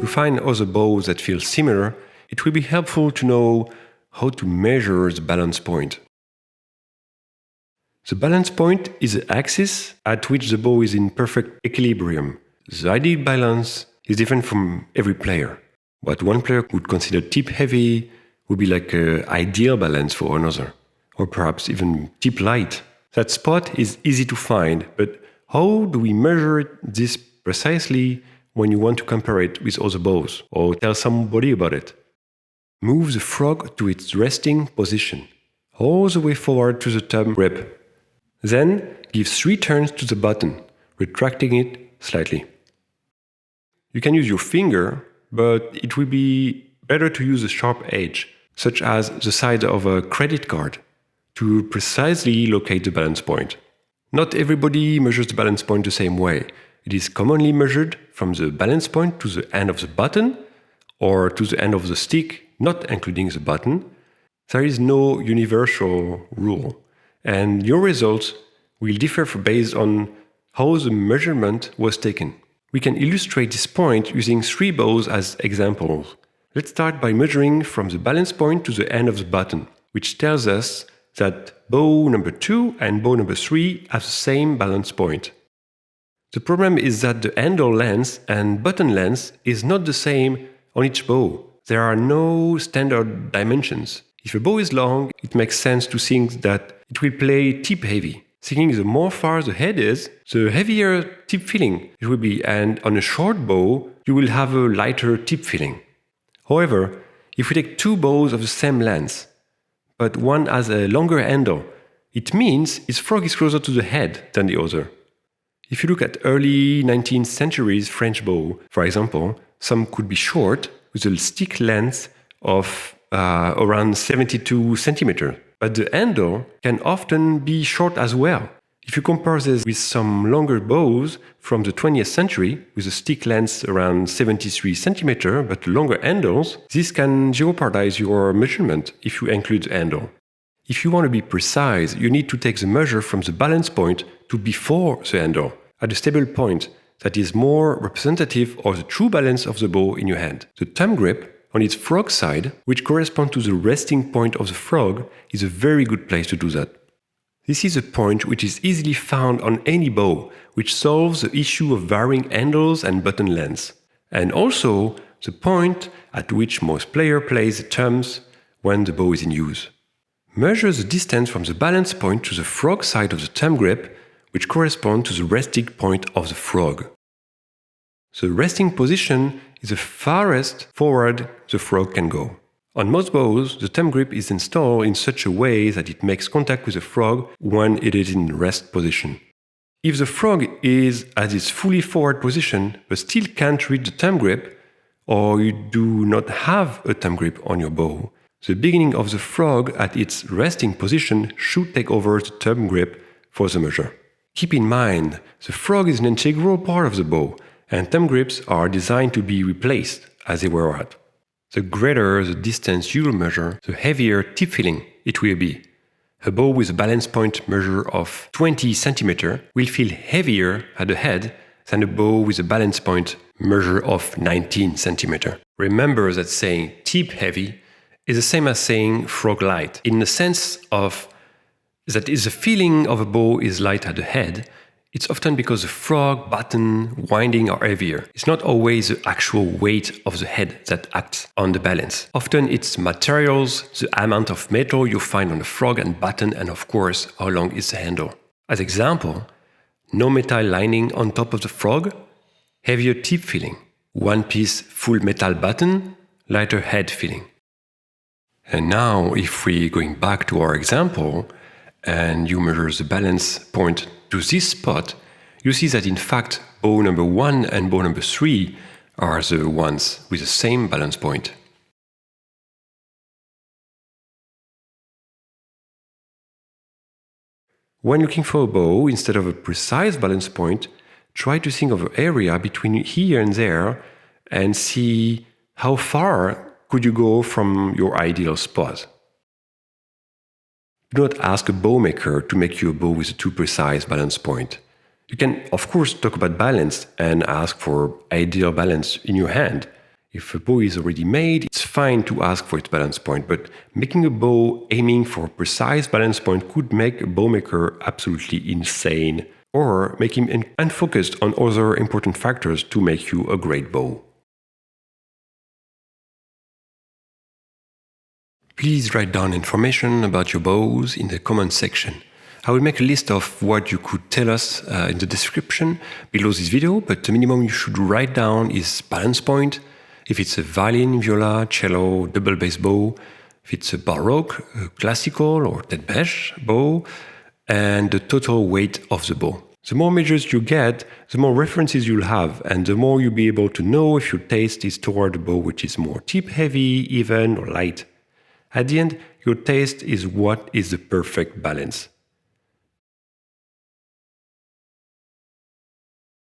To find other bows that feel similar, it will be helpful to know how to measure the balance point. The balance point is the axis at which the bow is in perfect equilibrium. The ideal balance is different from every player. What one player would consider tip-heavy would be like an ideal balance for another, or perhaps even tip-light. That spot is easy to find, but how do we measure this precisely when you want to compare it with other bows, or tell somebody about it? Move the frog to its resting position, all the way forward to the thumb grip. Then give 3 turns to the button, retracting it slightly. You can use your finger, but it will be better to use a sharp edge, such as the side of a credit card, to precisely locate the balance point. Not everybody measures the balance point the same way. It is commonly measured from the balance point to the end of the button, or to the end of the stick, not including the button. There is no universal rule, and your results will differ based on how the measurement was taken. We can illustrate this point using 3 bows as examples. Let's start by measuring from the balance point to the end of the button, which tells us that bow number 2 and bow number 3 have the same balance point. The problem is that the handle length and button length is not the same on each bow. There are no standard dimensions. If a bow is long, it makes sense to think that it will play tip-heavy. Thinking the more far the head is, the heavier tip feeling it will be, and on a short bow, you will have a lighter tip feeling. However, if we take 2 bows of the same length, but one has a longer handle, it means its frog is closer to the head than the other. If you look at early 19th century's French bow, for example, some could be short with a stick length of around 72 centimeters, but the handle can often be short as well. If you compare this with some longer bows from the 20th century, with a stick length around 73 centimeters but longer handles, this can jeopardize your measurement if you include the handle. If you want to be precise, you need to take the measure from the balance point to before the handle, at a stable point that is more representative of the true balance of the bow in your hand. The thumb grip on its frog side, which corresponds to the resting point of the frog, is a very good place to do that. This is a point which is easily found on any bow, which solves the issue of varying handles and button lengths, and also the point at which most players play the thumbs when the bow is in use. Measure the distance from the balance point to the frog side of the thumb grip, which corresponds to the resting point of the frog. The resting position is the farthest forward the frog can go. On most bows, the thumb grip is installed in such a way that it makes contact with the frog when it is in rest position. If the frog is at its fully forward position but still can't reach the thumb grip, or you do not have a thumb grip on your bow, the beginning of the frog at its resting position should take over the thumb grip for the measure. Keep in mind, the frog is an integral part of the bow, and thumb grips are designed to be replaced as they wear out. The greater the distance you will measure, the heavier tip feeling it will be. A bow with a balance point measure of 20 cm will feel heavier at the head than a bow with a balance point measure of 19 cm. Remember that saying tip heavy is the same as saying frog light, in the sense of that if the feeling of a bow is light at the head, it's often because the frog, button, winding are heavier. It's not always the actual weight of the head that acts on the balance. Often it's materials, the amount of metal you find on the frog and button, and of course, how long is the handle. As example, no metal lining on top of the frog, heavier tip feeling. One piece full metal button, lighter head feeling. And now, if we're going back to our example, and you measure the balance point to this spot, you see that in fact bow number 1 and bow number 3 are the ones with the same balance point. When looking for a bow, instead of a precise balance point, try to think of an area between here and there and see how far could you go from your ideal spot. Do not ask a bow maker to make you a bow with a too precise balance point. You can, of course, talk about balance and ask for ideal balance in your hand. If a bow is already made, it's fine to ask for its balance point, but making a bow aiming for a precise balance point could make a bowmaker absolutely insane, or make him unfocused on other important factors to make you a great bow. Please write down information about your bows in the comment section. I will make a list of what you could tell us in the description below this video, but the minimum you should write down is balance point, if it's a violin, viola, cello, double bass bow, if it's a Baroque, a classical or Tête-bêche bow, and the total weight of the bow. The more measures you get, the more references you'll have, and the more you'll be able to know if your taste is toward a bow which is more tip-heavy, even, or light. At the end, your taste is what is the perfect balance.